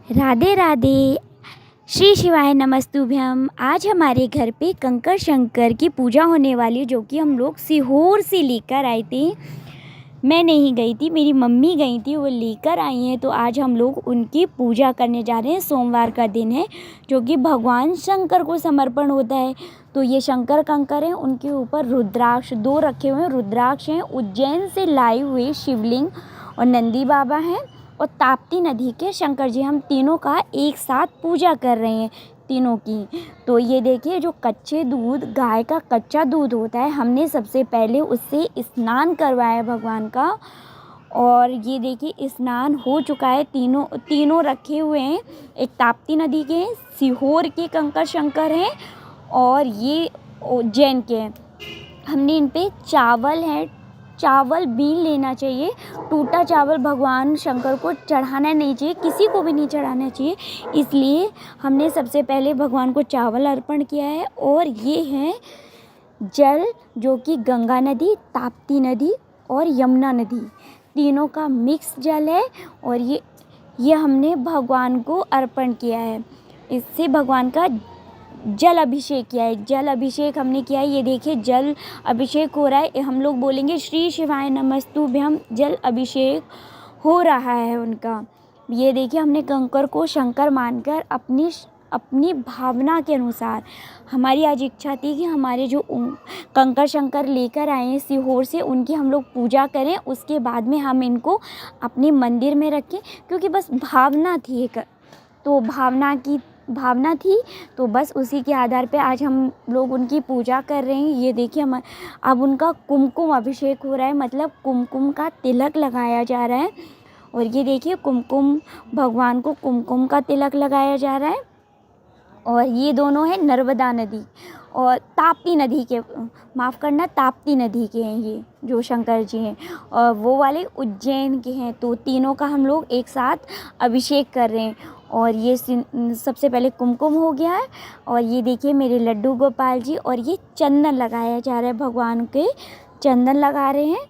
राधे राधे। श्री शिवाय नमस्तुभ्यम। आज हमारे घर पे कंकर शंकर की पूजा होने वाली है, जो कि हम लोग सीहोर से लेकर आए थे। मैं नहीं गई थी, मेरी मम्मी गई थी, वो लेकर आई हैं। तो आज हम लोग उनकी पूजा करने जा रहे हैं। सोमवार का दिन है, जो कि भगवान शंकर को समर्पण होता है। तो ये शंकर कंकर हैं, उनके ऊपर रुद्राक्ष 2 रखे हुए हैं। रुद्राक्ष हैं, उज्जैन से लाए हुए शिवलिंग और नंदी बाबा हैं और ताप्ती नदी के शंकर जी। हम तीनों का एक साथ पूजा कर रहे हैं, तीनों की। तो ये देखिए, जो कच्चे दूध, गाय का कच्चा दूध होता है, हमने सबसे पहले उससे स्नान करवाया भगवान का। और ये देखिए, स्नान हो चुका है। तीनों रखे हुए हैं। एक ताप्ती नदी के हैं, सीहोर के कंकर शंकर हैं और ये उज्जैन के हैं। हमने इन पे चावल है, चावल बीन लेना चाहिए। टूटा चावल भगवान शंकर को चढ़ाना नहीं चाहिए, किसी को भी नहीं चढ़ाना चाहिए। इसलिए हमने सबसे पहले भगवान को चावल अर्पण किया है। और ये है जल, जो कि गंगा नदी, ताप्ती नदी और यमुना नदी, तीनों का मिक्स जल है। और ये हमने भगवान को अर्पण किया है। इससे भगवान का जल अभिषेक किया है। जल अभिषेक हमने किया है। ये देखिए, जल अभिषेक हो रहा है। हम लोग बोलेंगे श्री शिवाय नमस्तुभ्यम। जल अभिषेक हो रहा है उनका। ये देखिए, हमने कंकर को शंकर मानकर अपनी भावना के अनुसार, हमारी आज इच्छा थी कि हमारे जो कंकर शंकर लेकर आए हैं सीहोर से, उनकी हम लोग पूजा करें। उसके बाद में हम इनको अपने मंदिर में रखें, क्योंकि बस भावना थी एक, तो भावना थी। तो बस उसी के आधार पे आज हम लोग उनकी पूजा कर रहे हैं। ये देखिए, हम अब उनका कुमकुम अभिषेक हो रहा है, मतलब कुमकुम का तिलक लगाया जा रहा है। और ये देखिए, भगवान को कुमकुम का तिलक लगाया जा रहा है। और ये दोनों हैं नर्मदा नदी और ताप्ती नदी के, माफ़ करना, ताप्ती नदी के हैं ये जो शंकर जी हैं, और वो वाले उज्जैन के हैं। तो तीनों का हम लोग एक साथ अभिषेक कर रहे हैं। और ये सबसे पहले कुमकुम हो गया है। और ये देखिए, मेरे लड्डू गोपाल जी, और ये चंदन लगाया जा रहा है, भगवान के चंदन लगा रहे हैं।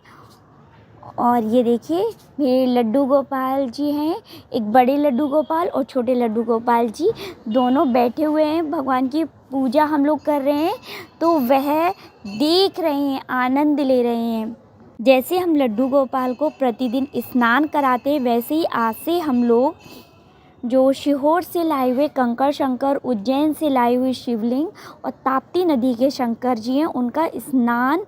और ये देखिए, मेरे लड्डू गोपाल जी हैं, एक बड़े लड्डू गोपाल और छोटे लड्डू गोपाल जी, दोनों बैठे हुए हैं। भगवान की पूजा हम लोग कर रहे हैं, तो वह देख रहे हैं, आनंद ले रहे हैं। जैसे हम लड्डू गोपाल को प्रतिदिन स्नान कराते हैं, वैसे ही आज से हम लोग जो सीहोर से लाए हुए कंकर शंकर, उज्जैन से लाए हुए शिवलिंग और ताप्ती नदी के शंकर जी हैं, उनका स्नान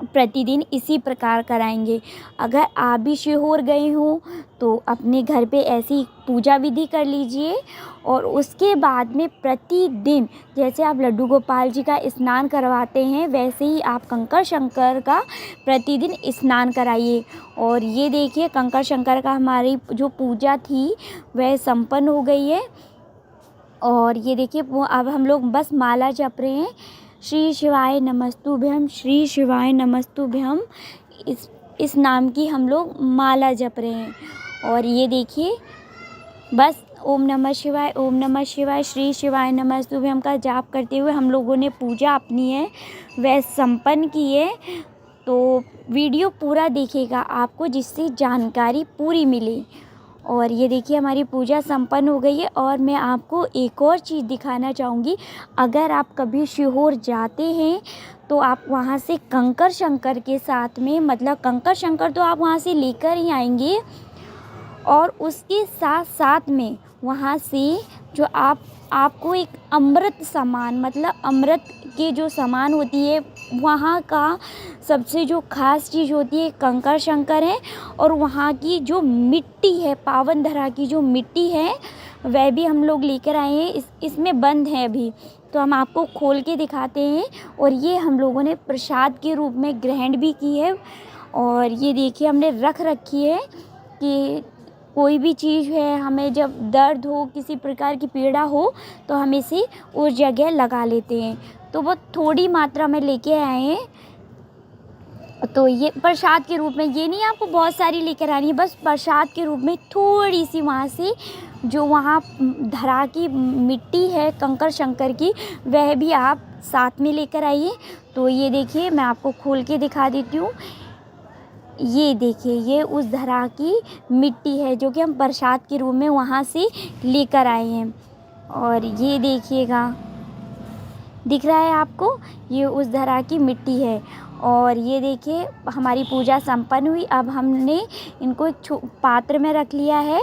प्रतिदिन इसी प्रकार कराएंगे। अगर आप भी सीहोर गए हो तो अपने घर पे ऐसी पूजा विधि कर लीजिए। और उसके बाद में प्रतिदिन, जैसे आप लड्डू गोपाल जी का स्नान करवाते हैं, वैसे ही आप कंकर शंकर का प्रतिदिन स्नान कराइए। और ये देखिए, कंकर शंकर का हमारी जो पूजा थी वह संपन्न हो गई है। और ये देखिए, वो अब हम लोग बस माला जप रहे हैं, श्री शिवाय नमस्तुभ्यम, श्री शिवाय नमस्तुभ्यम। इस नाम की हम लोग माला जप रहे हैं। और ये देखिए, बस ओम नमः शिवाय, ओम नमः शिवाय, श्री शिवाय नमस्तुभ्यम का जाप करते हुए हम लोगों ने पूजा अपनी है वह संपन्न की है। तो वीडियो पूरा देखिएगा आपको, जिससे जानकारी पूरी मिले। और ये देखिए, हमारी पूजा संपन्न हो गई है। और मैं आपको एक और चीज़ दिखाना चाहूँगी। अगर आप कभी सीहोर जाते हैं तो आप वहाँ से कंकर शंकर के साथ में, मतलब कंकर शंकर तो आप वहाँ से लेकर ही आएंगे, और उसके साथ साथ में वहाँ से जो आपको एक अमृत सामान, मतलब अमृत के जो सामान होती है, वहाँ का सबसे जो ख़ास चीज़ होती है कंकर शंकर है। और वहाँ की जो मिट्टी है, पावन धरा की जो मिट्टी है, वह भी हम लोग लेकर आए हैं। इसमें बंद है अभी, तो हम आपको खोल के दिखाते हैं। और ये हम लोगों ने प्रसाद के रूप में ग्रहण भी की है। और ये देखिए, हमने रख रखी है कि कोई भी चीज़ है, हमें जब दर्द हो, किसी प्रकार की पीड़ा हो, तो हम इसे उस जगह लगा लेते हैं। तो वो थोड़ी मात्रा में लेके आए हैं। तो ये प्रसाद के रूप में, ये नहीं आपको बहुत सारी लेकर आनी है, बस प्रसाद के रूप में थोड़ी सी वहाँ से जो वहाँ धरा की मिट्टी है कंकर शंकर की, वह भी आप साथ में लेकर आइए। तो ये देखिए, मैं आपको खोल के दिखा देती हूँ। ये देखिए, ये उस धरा की मिट्टी है जो कि हम प्रसाद के रूप में वहाँ से लेकर आए हैं। और ये देखिएगा, दिख रहा है आपको, ये उस धरा की मिट्टी है। और ये देखिए, हमारी पूजा संपन्न हुई। अब हमने इनको एक पात्र में रख लिया है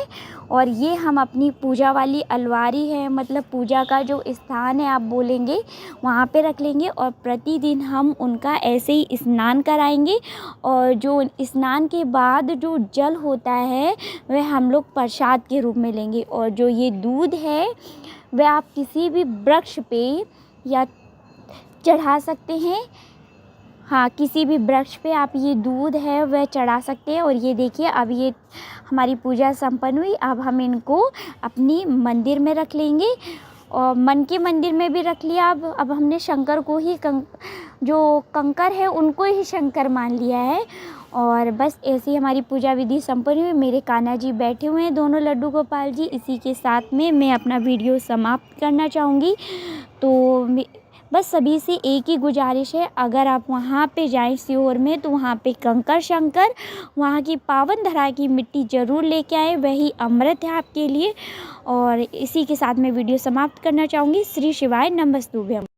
और ये हम अपनी पूजा वाली अलमारी है, मतलब पूजा का जो स्थान है आप बोलेंगे, वहाँ पे रख लेंगे। और प्रतिदिन हम उनका ऐसे ही स्नान कराएंगे। और जो स्नान के बाद जो जल होता है वह हम लोग प्रसाद के रूप में लेंगे। और जो ये दूध है वह आप किसी भी वृक्ष पे या चढ़ा सकते हैं। हाँ, किसी भी वृक्ष पे आप ये दूध है वह चढ़ा सकते हैं। और ये देखिए, अब ये हमारी पूजा संपन्न हुई। अब हम इनको अपनी मंदिर में रख लेंगे और मन के मंदिर में भी रख लिया। अब हमने शंकर को ही जो कंकर है उनको ही शंकर मान लिया है। और बस ऐसे ही हमारी पूजा विधि संपन्न हुई। मेरे कान्हा जी बैठे हुए हैं, दोनों लड्डू गोपाल जी। इसी के साथ में मैं अपना वीडियो समाप्त करना चाहूँगी। तो बस सभी से एक ही गुजारिश है, अगर आप वहाँ पे जाएं सीहोर में तो वहाँ पे कंकर शंकर, वहाँ की पावन धरा की मिट्टी ज़रूर लेके आएँ, वही अमृत है आपके लिए। और इसी के साथ मैं वीडियो समाप्त करना चाहूँगी। श्री शिवाय नमस्तुभ्यम।